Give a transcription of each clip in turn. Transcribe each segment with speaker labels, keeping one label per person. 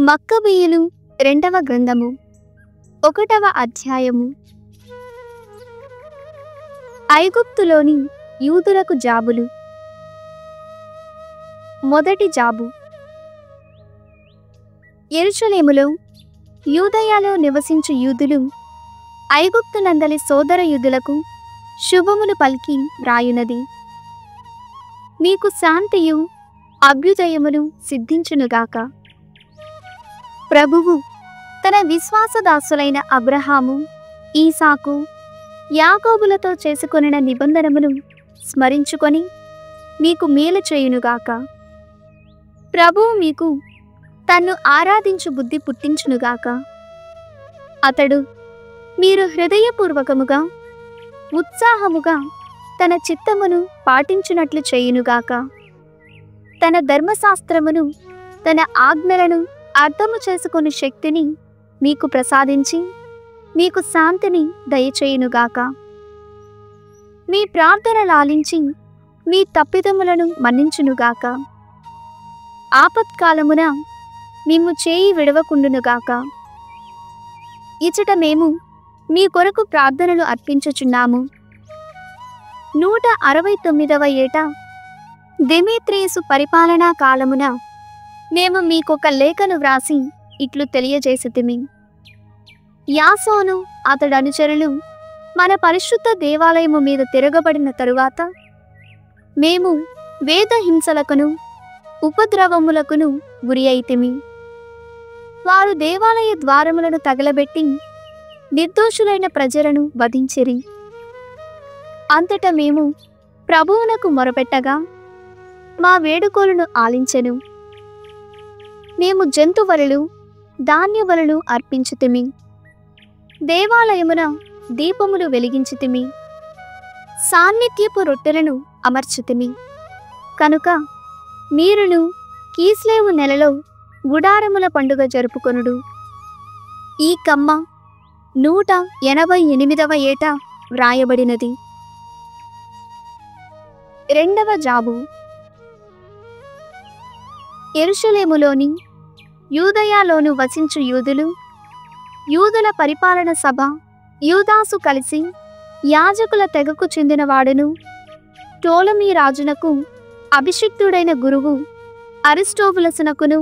Speaker 1: మక్కబీయులు రెండవ గ్రంథము 1వ అధ్యాయము. ఐగుప్తులోని యూదులకు జాబులు. మొదటి జాబు. యెరూషలేములో యూదయలో నివసించు యూదులు ఐగుప్తునందలి సోదర యూదులకు శుభములు పలికి వ్రాయునది. మీకు శాంతియు అభ్యుదయములు సిద్ధించునుగాక. ప్రభువు తన విశ్వాసదాసులైన అబ్రహాము, ఈసాకు, యాకోబులతో చేసుకొనిన నిబంధనమును స్మరించుకొని మీకు మేలు చేయునుగాక. ప్రభువు మీకు తన్ను ఆరాధించు బుద్ధి పుట్టించునుగాక. అతడు మీరు హృదయపూర్వకముగా ఉత్సాహముగా తన చిత్తమును పాటించునట్లు చేయునుగాక. తన ధర్మశాస్త్రమును తన ఆజ్ఞలను అర్థము చేసుకుని శక్తిని మీకు ప్రసాదించి మీకు శాంతిని దయచేయునుగాక. మీ ప్రార్థన లాలించి మీ తప్పిదములను మన్నించునుగాక. ఆపత్కాలమున మిమ్ము చేయి విడవకుండునుగాక. ఇచట మేము మీ కొరకు ప్రార్థనలు అర్పించుచున్నాము. 169వ ఏట దెమేత్రియుసు పరిపాలనా కాలమున మేము మీకొక లేఖను వ్రాసి ఇట్లు తెలియజేసితిమి. యాసోను అతడు అనుచరులు మన పరిశుద్ధ దేవాలయము మీద తిరగబడిన తరువాత మేము వేదహింసలకును ఉపద్రవములకును గురి అయితిమి. వారు దేవాలయ ద్వారములను తగలబెట్టి నిర్దోషులైన ప్రజలను వధించిరి. అంతటా మేము ప్రభువునకు మొరపెట్టగా మా వేడుకోలను ఆలించెను. మేము జంతుబలులు ధాన్యబలులు అర్పించితిమి. దేవాలయమున దీపములు వెలిగించితిమి. సాన్నిధ్యపు రొట్టెలను అమర్చితిమి. కనుక మీరును కీస్లేవు నెలలో గుడారముల పండుగ జరుపుకొనుడు. ఈ కమ్మ 188వ ఏట వ్రాయబడినది. రెండవ జాబు. యెరూషలేములోని యూదయలోను వసించు యూదులు, యూదుల పరిపాలన సభ, యూదాసు కలిసి యాజకుల తెగకు చెందినవాడును టోలమీ రాజునకు అభిషిక్తుడైన గురువు అరిస్టోబులసునకును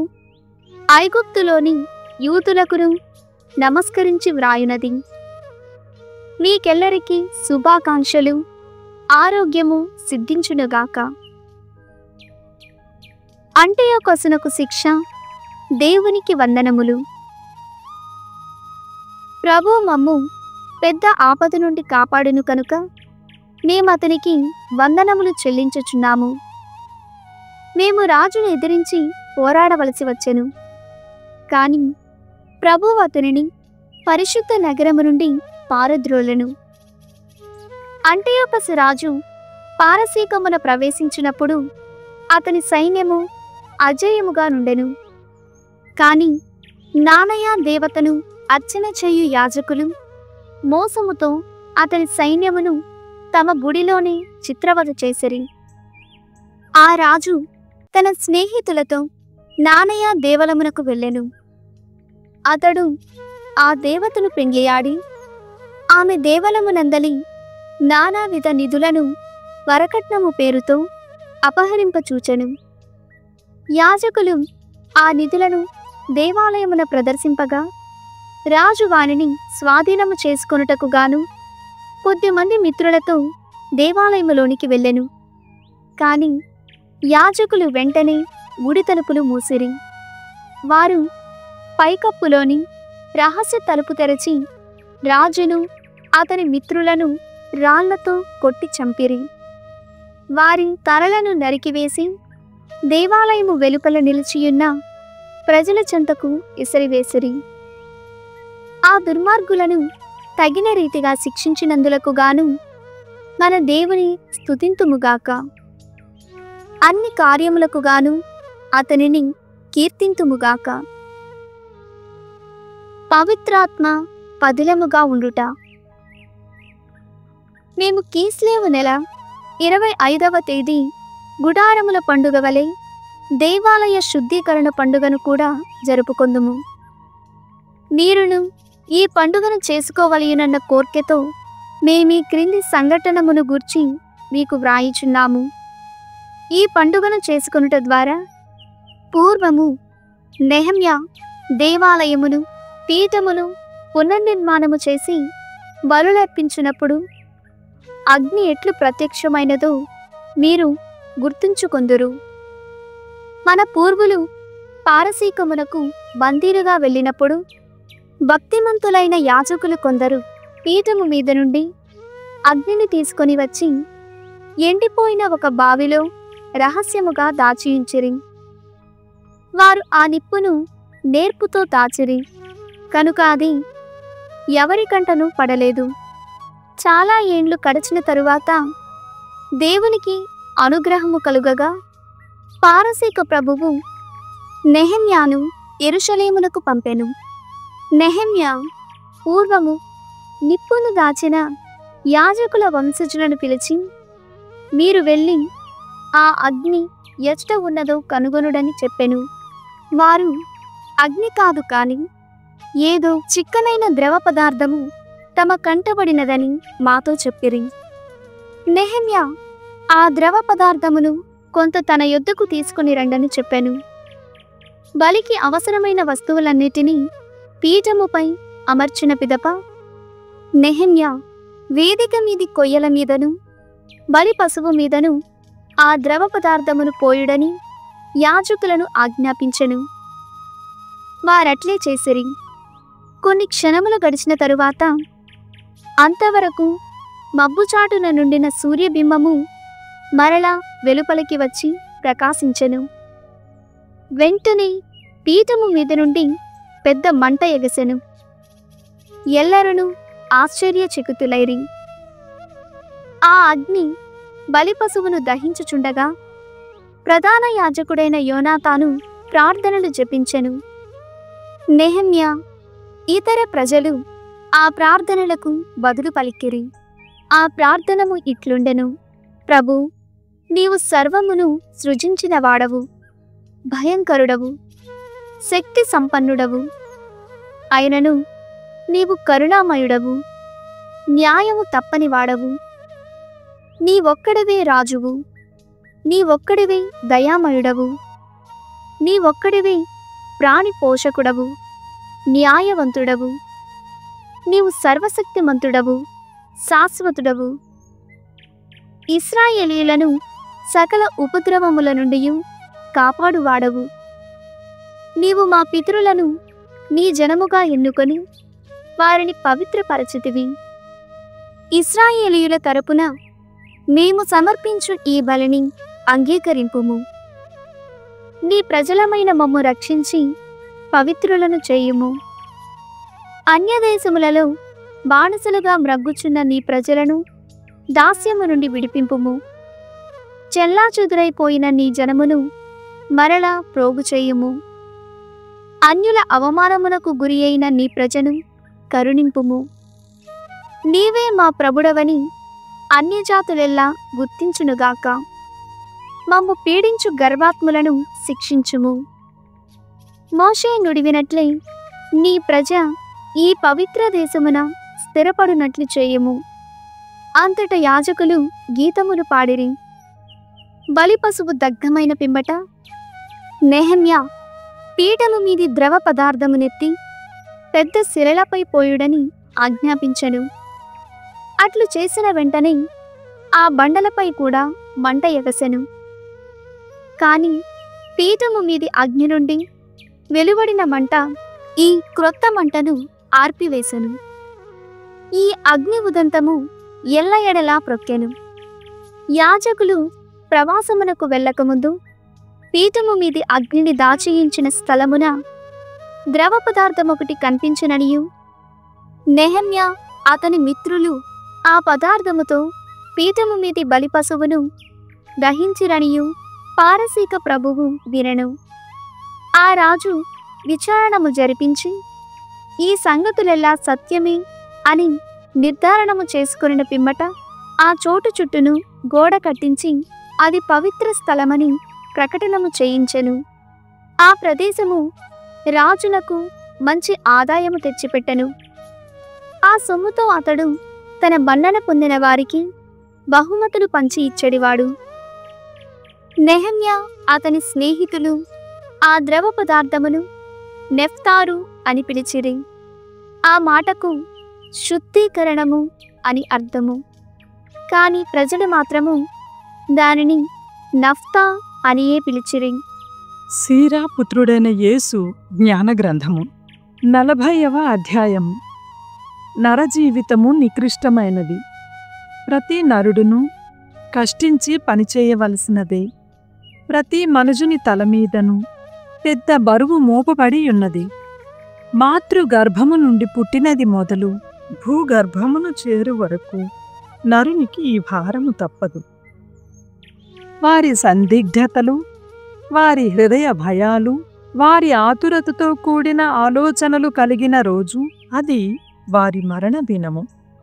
Speaker 1: ఐగుప్తులోని యూదులకును నమస్కరించి వ్రాయునది. మీకెల్లరికి శుభాకాంక్షలు, ఆరోగ్యము సిద్ధించునుగాక. అంటియోకొసునకు శిక్ష, దేవునికి వందనములు. ప్రభు మమ్ము పెద్ద ఆపద నుండి కాపాడును కనుక మేమతనికి వందనములు చెల్లించుచున్నాము. మేము రాజును ఎదిరించి పోరాడవలసి వచ్చెను. కాని ప్రభువు అతనిని పరిశుద్ధ నగరము నుండి పారద్రోలెను. అంటియోకసు రాజు పారసీకమున ప్రవేశించినప్పుడు అతని సైన్యము అజేయముగా నుండెను. కాని నానయ దేవతను అర్చన చేయు యాజకులు మోసముతో అతని సైన్యమును తమ గుడిలోనే చిత్రవధ చేసిరి. ఆ రాజు తన స్నేహితులతో నానయ దేవలమునకు వెళ్ళెను. అతడు ఆ దేవతను పెంగియాడి ఆమె దేవలమునందలి నానావిధ నిధులను వరకట్నము పేరుతో అపహరింపచూచెను. యాజకులు ఆ నిధులను దేవాలయమున ప్రదర్శింపగా రాజు వానిని స్వాధీనము చేసుకొనుటకు గాను కొద్దిమంది మిత్రులతో దేవాలయములోనికి వెళ్ళెను. కాని యాజకులు వెంటనే గుడి తలుపులు మూసిరి. వారు పైకప్పులోని రహస్య తలుపు తెరచి రాజును అతని మిత్రులను రాళ్లతో కొట్టి చంపిరి. వారి తలలను నరికివేసి దేవాలయము వెలుపల నిలిచియున్న ప్రజల చెంతకు ఇసిరివేసిరి. ఆ దుర్మార్గులను తగిన రీతిగా శిక్షించినందులకు గాను మన దేవుని స్తుతింతుముగాక. అన్ని కార్యములకు గాను అతనిని కీర్తింతుముగాక. పవిత్రాత్మ పదిలముగా ఉండుట. మేము కీస్లేవు నెల 25వ తేదీ గుడారముల పండుగ వలె దేవాలయ శుద్ధీకరణ పండుగను కూడా జరుపుకొందుము. మీరును ఈ పండుగను చేసుకోవలయునన్న కోర్కెతో మేమీ క్రింది సంఘటనమును గూర్చి మీకు వ్రాయిచున్నాము. ఈ పండుగను చేసుకొనుట ద్వారా పూర్వము నెహెమ్యా దేవాలయమును పీఠమును పునర్నిర్మాణము చేసి బలులర్పించినప్పుడు అగ్ని ఎట్లు ప్రత్యక్షమైనదో మీరు గుర్తుంచుకొందురు. మన పూర్వులు పారసీకమునకు బందీలుగా వెళ్ళినప్పుడు భక్తిమంతులైన యాజకులు కొందరు పీఠము మీద నుండి అగ్నిని తీసుకొని వచ్చి ఎండిపోయిన ఒక బావిలో రహస్యముగా దాచియుంచిరి. వారు ఆ నిప్పును నేర్పుతో దాచిరి కనుక అది ఎవరికంటనూ పడలేదు. చాలా ఏండ్లు గడిచిన తరువాత దేవునికి అనుగ్రహము కలుగగా పారసీక ప్రభువు నెహెమ్యాను యెరూషలేమునకు పంపెను. నెహెమ్యా పూర్వము నిప్పును దాచిన యాజకుల వంశజులను పిలిచి, మీరు వెళ్ళి ఆ అగ్ని ఎచ్చట ఉన్నదో కనుగొనుడని చెప్పెను. వారు అగ్ని కాదు కాని ఏదో చిక్కనైన ద్రవ పదార్థము తమ కంటబడినదని మాతో చెప్పిరి. నెహెమ్యా ఆ ద్రవ పదార్థమును కొంత తన యొద్దకు తీసుకుని రండని చెప్పాను. బలికి అవసరమైన వస్తువులన్నిటినీ పీఠముపై అమర్చిన పిదప నెహెమ్యా వేదిక మీది కొయ్యల మీదను బలి పశువు మీదను ఆ ద్రవ పదార్థమును పోయుడని యాజకులను ఆజ్ఞాపించెను. వారట్లే చేసిరి. కొన్ని క్షణములు గడిచిన తరువాత అంతవరకు మబ్బుచాటున నుండిన సూర్యబింబము మరలా వెలుపలికి వచ్చి ప్రకాశించెను. వెంటనే పీఠము మీద నుండి పెద్ద మంట ఎగసెను. ఎల్లరూ ఆశ్చర్యచకితులైరి. ఆ అగ్ని బలిపశువును దహించుచుండగా ప్రధాన యాజకుడైన యోనాతాను ప్రార్థనలు జపించెను. నెహెమ్యా ఇతర ప్రజలు ఆ ప్రార్థనలకు బదులు పలికిరి. ఆ ప్రార్థనము ఇట్లుండెను: ప్రభు, నీవు సర్వమును సృజించిన వాడవు, భయంకరుడవు, శక్తి సంపన్నుడవు. అయినను నీవు కరుణామయుడవు, న్యాయము తప్పని వాడవు. నీవొక్కడివే రాజువు, నీవొక్కడివే దయామయుడవు, నీవొక్కడివే ప్రాణి పోషకుడవు, న్యాయవంతుడవు. నీవు సర్వశక్తిమంతుడవు, శాశ్వతుడవు. ఇశ్రాయేలీయులను సకల ఉపద్రవముల నుండి కాపాడువాడవు. నీవు మా పితరులను నీ జనముగా ఎన్నుకొని వారిని పవిత్రపరచితివి. ఇశ్రాయేలీయుల తరపున మేము సమర్పించు ఈ బలిని అంగీకరింపుము. నీ ప్రజలమైన మమ్ము రక్షించి పవిత్రులను చేయుము. అన్యదేశములలో బానిసలుగా మ్రగ్గుచున్న నీ ప్రజలను దాస్యము నుండి విడిపింపుము. చెల్లాచెదురైపోయిన నీ జనమును మరలా ప్రోగు చేయుము. అన్యుల అవమానమునకు గురి అయిన నీ ప్రజను కరుణింపుము. నీవే మా ప్రభుడవని అన్యజాతులెల్లా గుర్తించునుగాక. మమ్ము పీడించు గర్వాత్ములను శిక్షించుము. మోషే నుడివినట్లే నీ ప్రజ ఈ పవిత్ర దేశమున స్థిరపడునట్లు చేయుము. అంతట యాజకులు గీతములు పాడిరి. బలిపశువు దగ్ధమైన పిమ్మట నెహెమ్యా పీఠము మీది ద్రవ పదార్థమునెత్తి పెద్ద శిలలపై పోయుడని ఆజ్ఞాపించెను. అట్లు చేసిన వెంటనే ఆ బండలపై కూడా మంట ఎగసెను. కాని పీఠము మీది అగ్ని నుండి వెలువడిన మంట ఈ క్రొత్త మంటను ఆర్పివేశను. ఈ అగ్ని ఉదంతము ఎల్ల ఎడలా ప్రొక్కెను. యాజకులు ప్రవాసమునకు వెళ్ళకముందు పీఠము మీది అగ్నిని దాచియించిన స్థలమున ద్రవ పదార్థమొకటి కనిపించిననియు నెహెమ్యా అతని మిత్రులు ఆ పదార్థముతో పీఠము మీది బలిపశువును దహించిరనియు పారసీక ప్రభువు వినెను. ఆ రాజు విచారణము జరిపించి ఈ సంగతులెల్లా సత్యమే అని నిర్ధారణము చేసుకొనిన పిమ్మట ఆ చోటు చుట్టూను గోడ కట్టించి అది పవిత్ర స్థలమని ప్రకటనము చేయించెను. ఆ ప్రదేశము రాజులకు మంచి ఆదాయము తెచ్చిపెట్టెను. ఆ సొమ్ముతో అతడు తన మన్నన పొందిన వారికి బహుమతులు పంచి ఇచ్చెడివాడు. నెహమ్యా అతని స్నేహితులు ఆ ద్రవ పదార్థమును నెఫ్తారు అని పిలిచిరి. ఆ మాటకు శుద్ధీకరణము అని అర్థము. కాని ప్రజలు మాత్రము దానిని నఫ్తా అనియే పిలిచిరి.
Speaker 2: సీరా పుత్రుడైన యేసు జ్ఞాన గ్రంథము 40వ అధ్యాయం. నరజీవితము నికృష్టమైనది. ప్రతి నరుడును కష్టించి పనిచేయవలసినదే. ప్రతి మనుజుని తల మీదను పెద్ద బరువు మోపబడి ఉన్నది. మాతృగర్భము నుండి పుట్టినది మొదలు భూగర్భమును చేరు వరకు నరునికి ఈ భారము తప్పదు. వారి సందిగ్ధతలు, వారి హృదయ భయాలు, వారి ఆతురతతో కూడిన ఆలోచనలు కలిగిన రోజు అది వారి మరణ దినము.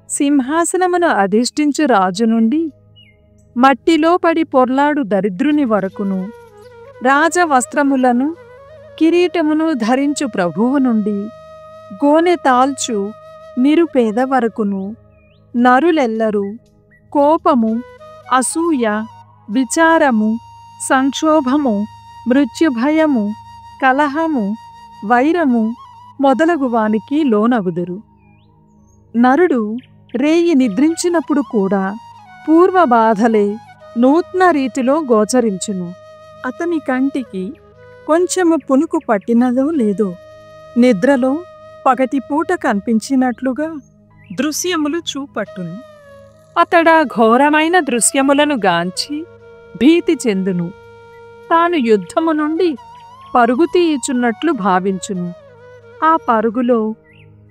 Speaker 2: సింహాసనమును అధిష్ఠించు రాజు నుండి మట్టిలో పడి పొర్లాడు దరిద్రుని వరకును, రాజవస్త్రములను కిరీటమును ధరించు ప్రభువు నుండి గోనె తాల్చు నిరుపేద వరకును నరులెల్లరూ కోపము, అసూయ, విచారము, సంక్షోభము, మృత్యుభయము, కలహము, వైరము మొదలగు వానికి లోనగుదురు. నరుడు రేయి నిద్రించినప్పుడు కూడా పూర్వ బాధలే నూత్న రీతిలో గోచరించును. అతని కంటికి కొంచెము పునుకు పట్టినదో లేదో నిద్రలో పగటిపూట కనిపించినట్లుగా దృశ్యములు చూపట్టును. అతడా ఘోరమైన దృశ్యములను గాంచి భీతి చెందును. తాను యుద్ధము నుండి పరుగు తీయుచున్నట్లు భావించును. ఆ పరుగులో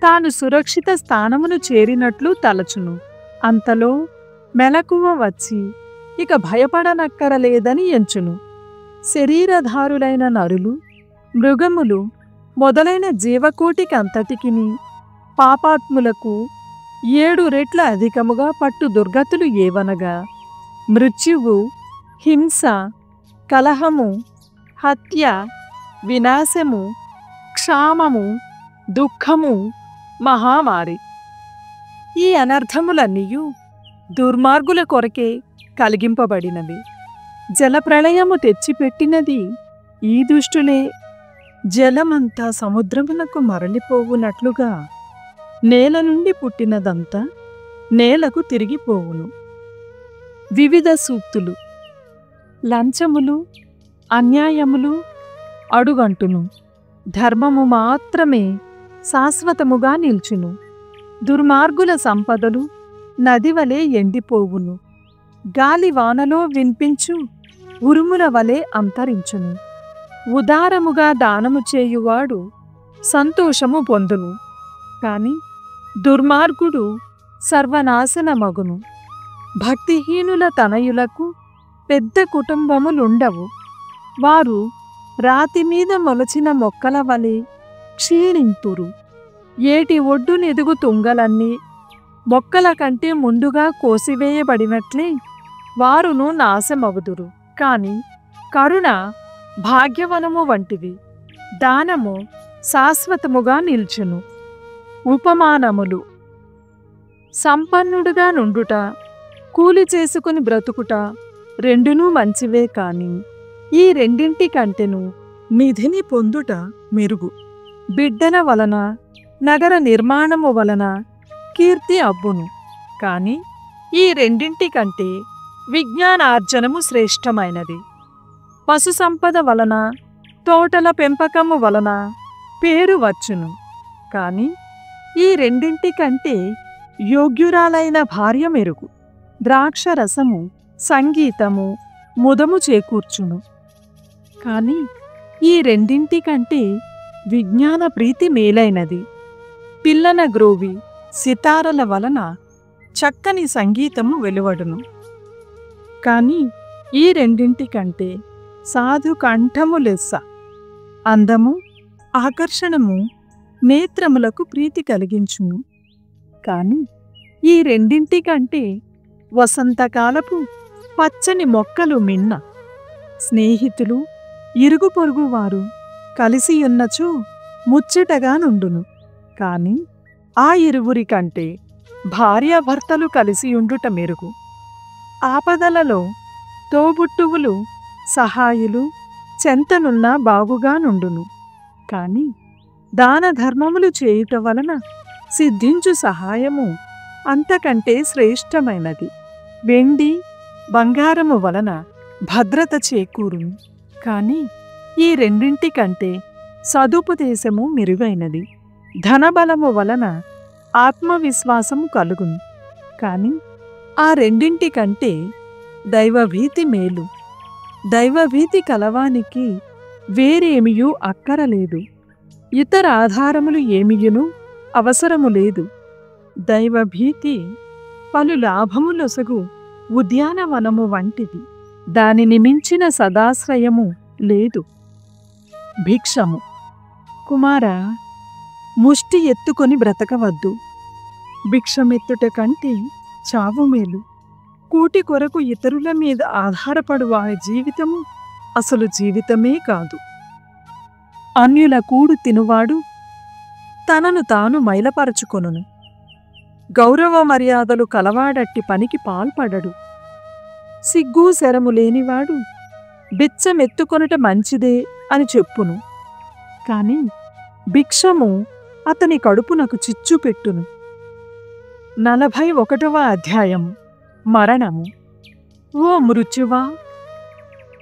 Speaker 2: తాను సురక్షిత స్థానమును చేరినట్లు తలచును. అంతలో మెలకువ వచ్చి ఇక భయపడనక్కరలేదని ఎంచును. శరీరధారులైన నరులు, మృగములు మొదలైన జీవకోటికంతటికిని పాపాత్ములకు 7 రెట్ల అధికముగా పట్టు దుర్గతులు ఏవనగా మృత్యువు, హింస, కలహము, హత్య, వినాశము, క్షామము, దుఃఖము, మహామారి. ఈ అనర్థములన్నీయు దుర్మార్గుల కొరకే కలిగింపబడినవి. జలప్రళయము తెచ్చిపెట్టినది ఈ దుష్టులే. జలమంతా సముద్రమునకు మరలిపోవునట్లుగా నేల నుండి పుట్టినదంతా నేలకు తిరిగిపోవును. వివిధ సూక్తులు. లంచములు, అన్యాయములు అడుగంటును. ధర్మము మాత్రమే శాశ్వతముగా నిల్చును. దుర్మార్గుల సంపదలు నదివలే ఎండిపోవును. గాలి వానలో వినిపించు ఉరుముల వలె అంతరించును. ఉదారముగా దానము చేయువాడు సంతోషము పొందును. కాని దుర్మార్గుడు సర్వనాశనమగును. భక్తిహీనుల తనయులకు పెద్ద కుటుంబములుండవు. వారు రాతిమీద మొలచిన మొక్కల వలె క్షీణింతురు. ఏటి ఒడ్డునెదుగు తుంగలన్నీ మొక్కల కంటే ముందుగా కోసివేయబడినట్లే వారును నాశమవుదురు. కాని కరుణ భాగ్యవనము వంటిది. దానము శాశ్వతముగా నిల్చును. ఉపమానములు. సంపన్నుడుగా నుండుట, కూలి చేసుకుని బ్రతుకుట రెండునూ మంచివే. కాని ఈ రెండింటి కంటెను నిధిని పొందుట మెరుగు. బిడ్డల వలన, నగర నిర్మాణము వలన కీర్తి అబ్బును. కాని ఈ రెండింటి కంటే విజ్ఞానార్జనము శ్రేష్టమైనది. పశు సంపద వలన, తోటల పెంపకము వలన పేరు వచ్చును. కాని ఈ రెండింటి కంటే యోగ్యురాలైన భార్య మెరుగు. ద్రాక్షరసము, సంగీతము ముదము చేకూర్చును. కాని ఈ రెండింటి కంటే విజ్ఞాన ప్రీతి మేలైనది. పిల్లన గ్రోవి సితారల వలన చక్కని సంగీతము వెలువడును. కాని ఈ రెండింటి కంటే సాధు కంఠము లెస్స. అందము, ఆకర్షణము నేత్రములకు ప్రీతి కలిగించును. కాని ఈ రెండింటి కంటే వసంతకాలపు పచ్చని మొక్కలు మిన్న. స్నేహితులు ఇరుగు పొరుగు వారు కలిసియున్నచో ముచ్చటగా నుండును. కాని ఆ ఇరువురి కంటే భార్యాభర్తలు కలిసియుండుట మెరుగు. ఆపదలలో తోబుట్టువులు సహాయులు చెంతనున్న బాగుగా నుండును. కాని దాన ధర్మములు చేయుట వలన సిద్ధించు సహాయము అంతకంటే శ్రేష్టమైనది. వెండి బంగారము వలన భద్రత చేకూరును. కాని ఈ రెండింటికంటే సదుపదేశము మెరుగైనది. ధనబలము వలన ఆత్మవిశ్వాసము కలుగును. కాని ఆ రెండింటికంటే దైవభీతి మేలు. దైవభీతి కలవానికి వేరేమియూ అక్కరలేదు. ఇతర ఆధారములు ఏమియును అవసరము లేదు. దైవభీతి పలు లాభములొసగు ఉద్యానవనము వంటిది. దానిని మించిన సదాశ్రయము లేదు. భిక్షము. కుమారా, ముష్టి ఎత్తుకొని బ్రతకవద్దు. భిక్షమెత్తుట కంటే చావు మేలు. కూటి కొరకు ఇతరుల మీద ఆధారపడు వారి జీవితము అసలు జీవితమే కాదు. అన్యుల కూడు తినువాడు తనను తాను మైలపరచుకొనును. గౌరవ మర్యాదలు కలవాడట్టి పనికి పాల్పడడు. సిగ్గు శరము లేనివాడు బిచ్చమెత్తుకొనుట మంచిదే అని చెప్పును. కాని భిక్షము అతని కడుపునకు చిచ్చు పెట్టును. 41వ అధ్యాయం. మరణము. ఓ మృత్యువా,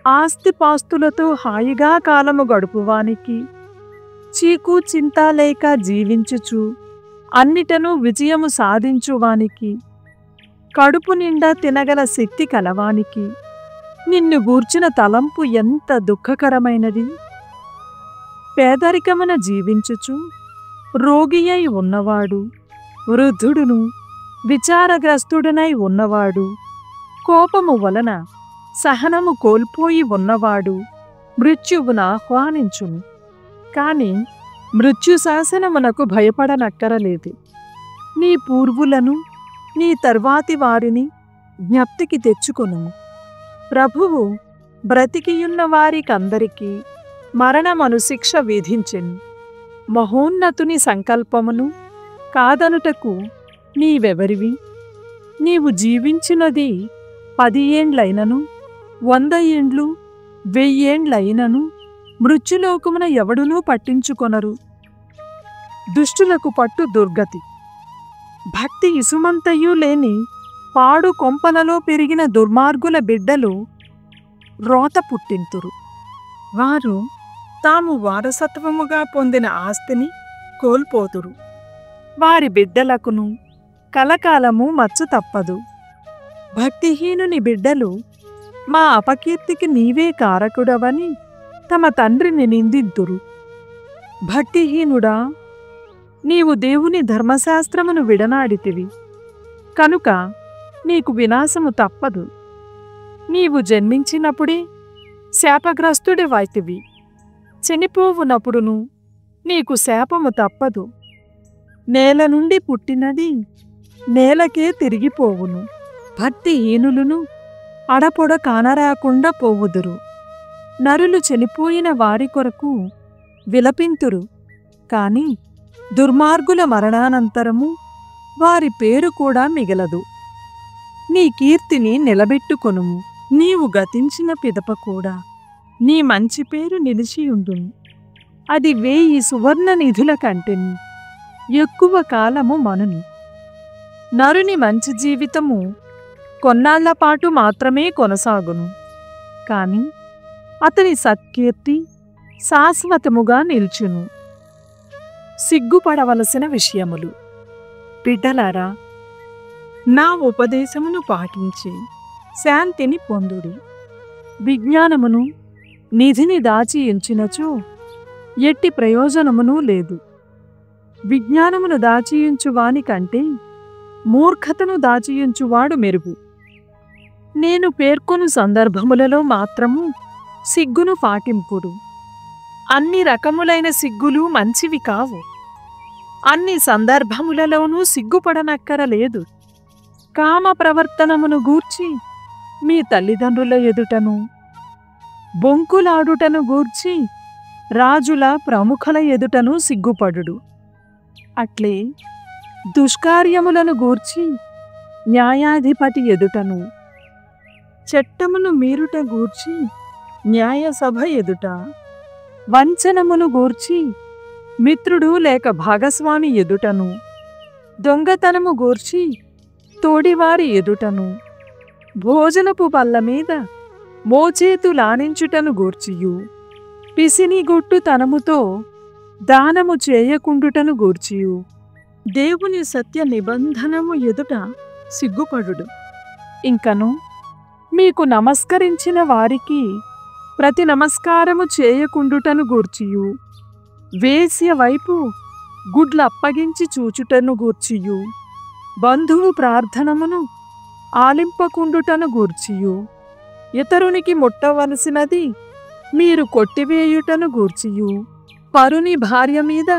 Speaker 2: ఆస్తిపాస్తులతో హాయిగా కాలము గడుపువానికి, చీకు చింత లేక జీవించుచు అన్నిటనూ విజయము సాధించువానికి, కడుపు నిండా తినగల శక్తి కలవానికి నిన్ను గూర్చిన తలంపు ఎంత దుఃఖకరమైనది. పేదరికమున జీవించుచు రోగి అయి ఉన్నవాడు, వృద్ధుడును విచారగ్రస్తుడనై ఉన్నవాడు, కోపము వలన సహనము కోల్పోయి ఉన్నవాడు మృత్యువును ఆహ్వానించును. కాని మృత్యు శాసనమునకు భయపడనక్కరలేదు. నీ పూర్వులను నీ తర్వాతి వారిని జ్ఞప్తికి తెచ్చుకొనుము. ప్రభువు బ్రతికియున్న వారికందరికీ మరణమను శిక్ష విధించెను. మహోన్నతుని సంకల్పమును కాదనుటకు నీవెవరివి? నీవు జీవించినది 10 ఏండ్లైనను 100 ఏండ్లు 1000 ఏండ్లైనను మృత్యులోకమున ఎవడునూ పట్టించుకొనరు. దుష్టులకు పట్టు దుర్గతి. భక్తి ఇసుమంతయూ లేని పాడు కొంపలలో పెరిగిన దుర్మార్గుల బిడ్డలు రోత పుట్టింతురు. వారు తాము వారసత్వముగా పొందిన ఆస్తిని కోల్పోతురు. వారి బిడ్డలకును కలకాలము మచ్చు తప్పదు. భక్తిహీనుని బిడ్డలు మా అపకీర్తికి నీవే కారకుడవని తమ తండ్రిని నిందింతురు. భక్తిహీనుడా, నీవు దేవుని ధర్మశాస్త్రమును విడనాడితివి కనుక నీకు వినాశము తప్పదు. నీవు జన్మించినప్పుడే శాపగ్రస్తుడివైతివి. చనిపోవునప్పుడును నీకు శాపము తప్పదు. నేల నుండి పుట్టినది నేలకే తిరిగిపోవును. భక్తిహీనులను అడపొడ కానరాకుండా పోవుదురు. నరులు చనిపోయిన వారి కొరకు విలపింతురు. కాని దుర్మార్గుల మరణానంతరము వారి పేరు కూడా మిగలదు. నీ కీర్తిని నిలబెట్టుకొనుము. నీవు గతించిన పిదప కూడా నీ మంచి పేరు నిలిచియుండును. అది 1000 సువర్ణ నిధుల కంటెను ఎక్కువ కాలము మనును. నరుని మంచి జీవితము కొన్నాళ్లపాటు మాత్రమే కొనసాగును. కాని అతని సత్కీర్తి శాశ్వతముగా నిల్చును. సిగ్గుపడవలసిన విషయములు. బిడ్డలారా, నా ఉపదేశమును పాటించి శాంతిని పొందుడి. విజ్ఞానమును నిధిని దాచి ఉంచినచో ఎట్టి ప్రయోజనమునూ లేదు. విజ్ఞానమును దాచియుంచువానికంటే మూర్ఖతను దాచియుంచువాడు మెరుగు. నేను పేర్కొను సందర్భములలో మాత్రము సిగ్గును పాటింపుడు. అన్ని రకములైన సిగ్గులు మంచివి కావు. అన్ని సందర్భములలోనూ సిగ్గుపడనక్కరలేదు. కామ ప్రవర్తనమును గూర్చి మీ తల్లిదండ్రుల ఎదుటను బొంకులాడుటను గూర్చి రాజుల ప్రముఖుల ఎదుటను సిగ్గుపడుడు. అట్లే దుష్కార్యములను గూర్చి న్యాయాధిపతి ఎదుటను, చట్టమును మీరుట గూర్చి న్యాయసభ ఎదుట, వంచనమును గూర్చి మిత్రుడు లేక భాగస్వామి ఎదుటను, దొంగతనము గూర్చి తోడివారి ఎదుటను, భోజనపు బల్ల మీద మోచేతులానించుటను గూర్చియు, పిసినిగొట్టుతనముతో దానము చేయకుండుటను గూర్చియు, దేవుని సత్య నిబంధనము ఎదుట సిగ్గుపడుడు. ఇంకను మీకు నమస్కరించిన వారికి ప్రతి నమస్కారము చేయకుండుటను గూర్చియు, వేశ్య వైపు గుడ్లప్పగించి చూచుటను గూర్చియు, బంధువు ప్రార్థనమును ఆలింపకుండుటను గూర్చియు, ఇతరునికి ముట్టవలసినది మీరు కొట్టివేయుటను గూర్చియు, పరుని భార్య మీద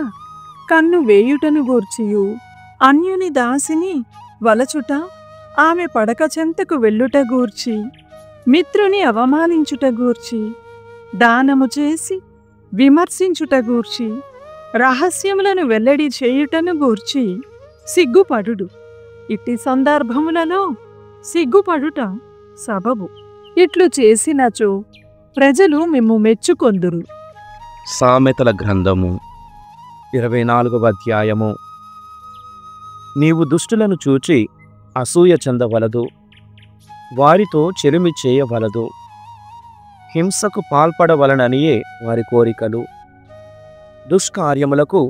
Speaker 2: కన్ను వేయుటను గూర్చియు, అన్యుని దాసిని వలచుట, ఆమె పడక చెంతకు వెళ్ళుట గూర్చి, మిత్రుని అవమానించుట గూర్చి, దానము చేసి విమర్శించుట గూర్చి, రహస్యములను వెల్లడి చేయుటను గూర్చి సిగ్గుపడుడు. ఇట్టి సందర్భములలో సిగ్గుపడుట సబబు. ఇట్లు చేసినచో ప్రజలు మిమ్ము మెచ్చుకొందురు.
Speaker 3: సామెతల గ్రంథము 24వ అధ్యాయము. నీవు దుష్టులను చూచి అసూయ చెందవలదు, వారితో చెలిమి చేయవలదు. హింసకు పాల్పడవలననియే వారి కోరికలు, దుష్కార్యములకు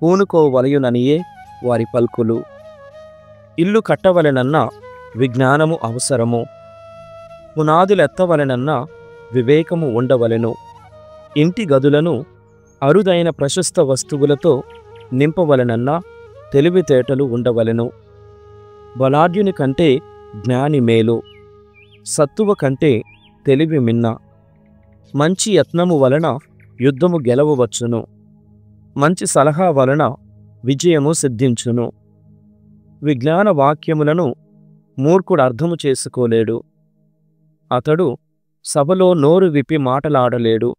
Speaker 3: పూనుకోవలయుననియే వారి పల్కులు. ఇల్లు కట్టవలెనన్న విజ్ఞానము అవసరము, పునాదులెత్తవలెనన్న వివేకము ఉండవలెను. ఇంటి గదులను అరుదైన ప్రశస్త వస్తువులతో నింపవలెనన్న తెలివితేటలు ఉండవలెను. బలాఢ్యుని కంటే జ్ఞాని మేలు, సత్తువ కంటే తెలివి మిన్న. మంచి యత్నము వలన యుద్ధము గెలవవచ్చును, మంచి సలహా వలన విజయము సిద్ధించును. విజ్ఞాన వాక్యములను మూర్ఖుడు అర్థము చేసుకోలేడు, అతడు సభలో నోరు విప్పి మాటలాడలేడు.